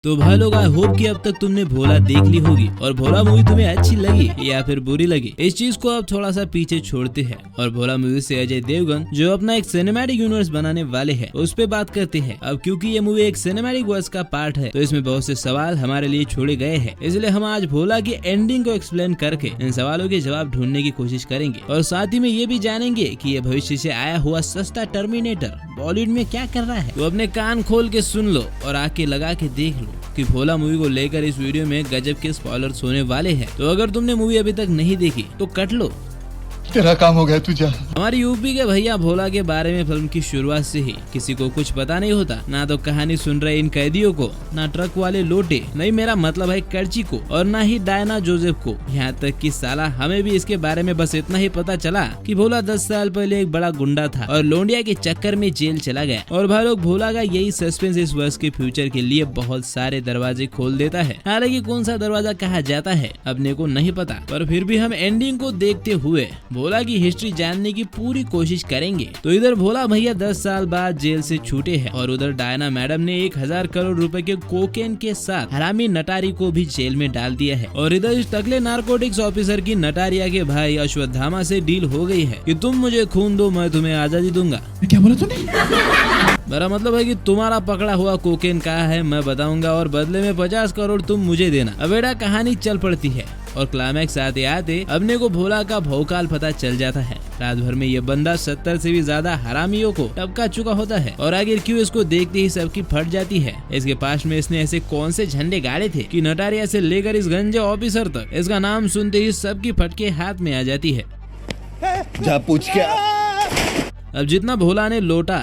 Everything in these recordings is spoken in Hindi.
तो भाई लोग, आई होप कि अब तक तुमने भोला देख ली होगी और भोला मूवी तुम्हें अच्छी लगी या फिर बुरी लगी। इस चीज को अब थोड़ा सा पीछे छोड़ते हैं और भोला मूवी से अजय देवगन जो अपना एक सिनेमैटिक यूनिवर्स बनाने वाले हैं उस पे बात करते हैं। अब क्योंकि ये मूवी एक सिनेमैटिक वर्स का पार्ट है तो इसमें बहुत से सवाल हमारे लिए छोड़े गए हैं, इसलिए हम आज भोला की एंडिंग को एक्सप्लेन करके इन सवालों के जवाब ढूंढने की कोशिश करेंगे और साथ ही में ये भी जानेंगे कि ये भविष्य से आया हुआ सस्ता टर्मिनेटर बॉलीवुड में क्या कर रहा है। तो अपने कान खोल के सुन लो और आँख लगा के देख लो कि भोला मूवी को लेकर इस वीडियो में गजब के स्पॉयलर्स होने वाले हैं। तो अगर तुमने मूवी अभी तक नहीं देखी तो कट लो, तेरा काम हो गया तुझे। हमारी यूपी के भैया भोला के बारे में फिल्म की शुरुआत से ही किसी को कुछ पता नहीं होता, ना तो कहानी सुन रहे इन कैदियों को, ना ट्रक वाले लोटे, नहीं मेरा मतलब है कर्ची को, और ना ही डायना जोसेफ को। यहाँ तक कि साला हमें भी इसके बारे में बस इतना ही पता चला कि भोला 10 साल पहले एक बड़ा गुंडा था और लोंडिया के चक्कर में जेल चला गया। और भाई लोग, भोला का यही सस्पेंस इस वर्ष के फ्यूचर के लिए बहुत सारे दरवाजे खोल देता है। हालांकि कौन सा दरवाजा कहा जाता है अपने को नहीं पता, पर फिर भी हम एंडिंग को देखते हुए भोला की हिस्ट्री जानने की पूरी कोशिश करेंगे। तो इधर भोला भैया 10 साल बाद जेल से छूटे हैं और उधर डायना मैडम ने 1000 करोड़ रुपए के कोकेन के साथ हरामी नटारी को भी जेल में डाल दिया है। और इधर इस टकले नारकोटिक्स ऑफिसर की नटारिया के भाई अश्वत्थामा से डील हो गई है कि तुम मुझे खून दो, मैं तुम्हें आजादी दूंगा। क्या बोला तूने? मेरा मतलब है कि तुम्हारा पकड़ा हुआ कोकेन कहाँ है मैं बताऊंगा और बदले में 50 करोड़ तुम मुझे देना। अब बेटा कहानी चल पड़ती है और क्लाइमैक्स आते आते अपने को भोला का भौकाल पता चल जाता है। रात भर में ये बंदा 70 से भी ज्यादा हरामियों को टपका चुका होता है और आखिर क्यों इसको देखते ही सबकी फट जाती है। इसके पास में इसने ऐसे कौन से झंडे गाड़े थे कि नटारिया से लेकर इस गंजे ऑफिसर तक इसका नाम सुनते ही सबकी फटके हाथ में आ जाती है। जा पूछ के अब जितना भोला ने लोटा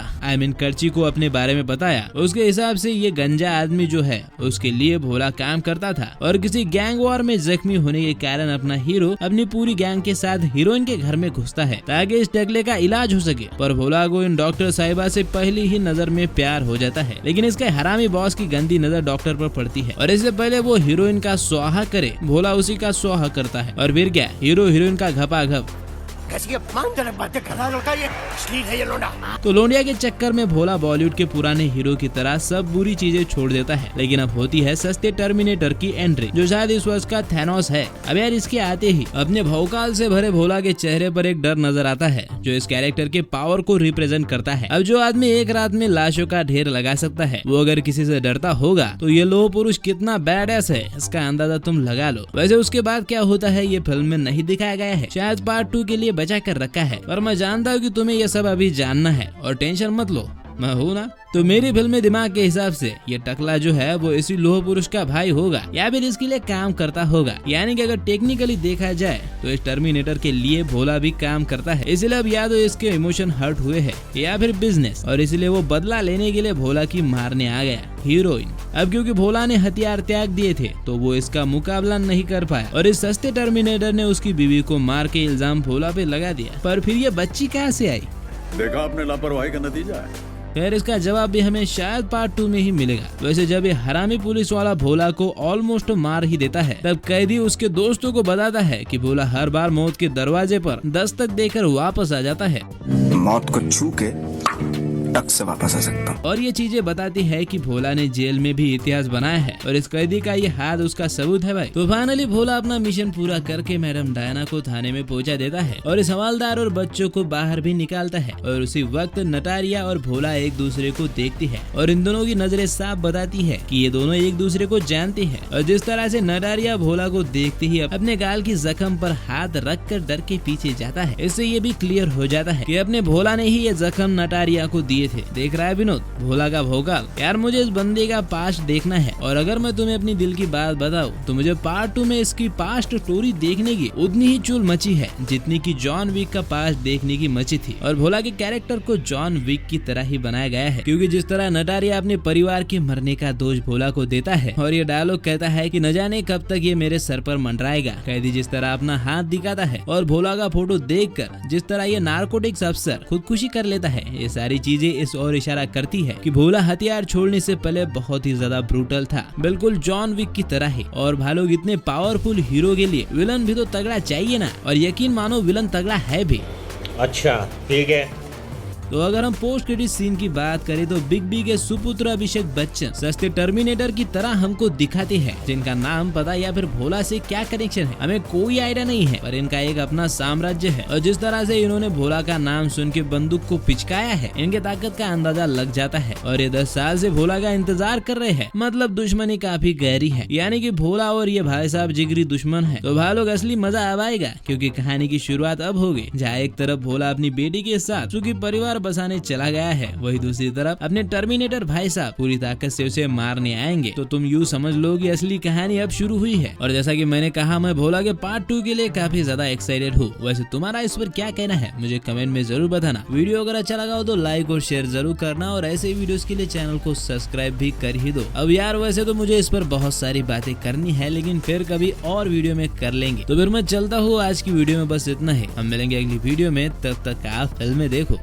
कर्ची को अपने बारे में बताया उसके हिसाब से ये गंजा आदमी जो है उसके लिए भोला काम करता था और किसी गैंग वॉर में जख्मी होने के कारण अपना हीरो अपनी पूरी गैंग के साथ हीरोइन के घर में घुसता है ताकि इस टकले का इलाज हो सके। पर भोला को इन डॉक्टर साहिबा से पहली ही नजर में प्यार हो जाता है, लेकिन इसके हरामी बॉस की गंदी नजर डॉक्टर पर पड़ती है और इससे पहले वो हीरोइन का स्वाहा करे भोला उसी का स्वाहा करता है। और फिर क्या, हीरो हीरोइन का घपा घप। तो लोंडिया के चक्कर में भोला बॉलीवुड के पुराने हीरो की तरह सब बुरी चीजें छोड़ देता है, लेकिन अब होती है सस्ते टर्मिनेटर की एंट्री जो शायद इस वर्ष का थैनोस है। अब यार इसके आते ही अपने भौकाल से भरे भोला के चेहरे पर एक डर नजर आता है जो इस कैरेक्टर के पावर को रिप्रेजेंट करता है। अब जो आदमी एक रात में लाशों का ढेर लगा सकता है वो अगर किसी से डरता होगा तो ये लोह पुरुष कितना बैडएस है इसका अंदाजा तुम लगा लो। वैसे उसके बाद क्या होता है ये फिल्म में नहीं दिखाया गया है, शायद पार्ट 2 के लिए बचा कर रखा है, पर मैं जानता हूँ कि तुम्हें ये सब अभी जानना है और टेंशन मत लो, मैं हूँ ना। तो मेरी फिल्मी दिमाग के हिसाब से ये टकला जो है वो इसी लोह पुरुष का भाई होगा या फिर इसके लिए काम करता होगा। यानी कि अगर टेक्निकली देखा जाए तो इस टर्मिनेटर के लिए भोला भी काम करता है, इसलिए अब या तो इसके इमोशन हर्ट हुए हैं या फिर बिजनेस, और इसलिए वो बदला लेने के लिए भोला की मारने आ गया हीरोइन। अब क्योंकि भोला ने हथियार त्याग दिए थे तो वो इसका मुकाबला नहीं कर पाया और इस सस्ते टर्मिनेटर ने उसकी बीवी को मार के इल्जाम भोला पे लगा दिया। पर फिर ये बच्ची कहाँ से आई? देखा आपने लापरवाही का नतीजा है। खैर इसका जवाब भी हमें शायद पार्ट 2 में ही मिलेगा। वैसे जब ये हरामी पुलिस वाला भोला को ऑलमोस्ट मार ही देता है तब कैदी उसके दोस्तों को बताता है कि भोला हर बार मौत के दरवाजे पर दस्तक देकर वापस आ जाता है, मौत को छू के टक से वापस आ सकता हूँ। और ये चीजें बताती है कि भोला ने जेल में भी इतिहास बनाया है और इस कैदी का ये हाथ उसका सबूत है भाई। तो फाइनली भोला अपना मिशन पूरा करके मैडम डायना को थाने में पहुंचा देता है और इस हवालदार और बच्चों को बाहर भी निकालता है। और उसी वक्त नटारिया और भोला एक दूसरे को देखती है और इन दोनों की नजरें साफ बताती है कि ये दोनों एक दूसरे को जानते हैं। और जिस तरह से नटारिया भोला को देखते ही अपने गाल की जख्म पर हाथ रख कर डर के पीछे जाता है, इससे ये भी क्लियर हो जाता है कि अपने भोला ने ही ये जख्म नटारिया को दिए थे। देख रहा है विनोद भोला का भौकाल? यार मुझे इस बंदे का पास्ट देखना है और अगर मैं तुम्हें अपनी दिल की बात बताऊं तो मुझे पार्ट 2 में इसकी पास्ट स्टोरी देखने की उतनी ही चुल मची है जितनी की जॉन विक का पास्ट देखने की मची थी। और भोला के कैरेक्टर को जॉन विक की तरह ही बनाया गया है क्योंकि जिस तरह नटारिया अपने परिवार के मरने का दोष भोला को देता है और ये डायलॉग कहता है कि न जाने कब तक ये मेरे सर पर मंडराएगा, कैदी जिस तरह अपना हाथ दिखाता है और भोला का फोटो देखकर जिस तरह ये नारकोटिक्स अफसर खुदकुशी कर लेता है, ये सारी चीजें इस और इशारा करती है कि भोला हथियार छोड़ने से पहले बहुत ही ज्यादा ब्रूटल था, बिल्कुल जॉन विक की तरह ही। और भाई लोग इतने पावरफुल हीरो के लिए विलन भी तो तगड़ा चाहिए ना, और यकीन मानो विलन तगड़ा है भी। अच्छा ठीक है, तो अगर हम पोस्ट क्रेडिट सीन की बात करें तो बिग बी के सुपुत्र अभिषेक बच्चन सस्ते टर्मिनेटर की तरह हमको दिखाते हैं, जिनका नाम पता या फिर भोला से क्या कनेक्शन है हमें कोई आइडिया नहीं है, पर इनका एक अपना साम्राज्य है और जिस तरह से इन्होंने भोला का नाम सुन के बंदूक को पिचकाया है, इनके ताकत का अंदाजा लग जाता है। और ये 10 साल से भोला का इंतजार कर रहे हैं, मतलब दुश्मनी काफी गहरी है, यानी कि भोला और ये भाई साहब जिगरी दुश्मन है। तो भाई लोग असली मजा अब आएगा, क्योंकि कहानी की शुरुआत अब होगी, जहाँ एक तरफ भोला अपनी बेटी के साथ सुखी परिवार बसाने चला गया है, वही दूसरी तरफ अपने टर्मिनेटर भाई साहब पूरी ताकत से उसे मारने आएंगे। तो तुम यूँ समझ लो कि असली कहानी अब शुरू हुई है। और जैसा कि मैंने कहा, मैं भोला के पार्ट 2 के लिए काफी ज्यादा एक्साइटेड हूँ। वैसे तुम्हारा इस पर क्या कहना है मुझे कमेंट में जरूर बताना। वीडियो अगर अच्छा लगा हो तो लाइक और शेयर जरूर करना, और ऐसे वीडियोस के लिए चैनल को सब्सक्राइब भी कर ही दो। अब यार वैसे तो मुझे इस पर बहुत सारी बातें करनी है, लेकिन फिर कभी और वीडियो में कर लेंगे। तो फिर मैं चलता हूँ, आज की वीडियो में बस इतना ही। हम मिलेंगे अगली वीडियो में, तब तक आप फिल्में देखो।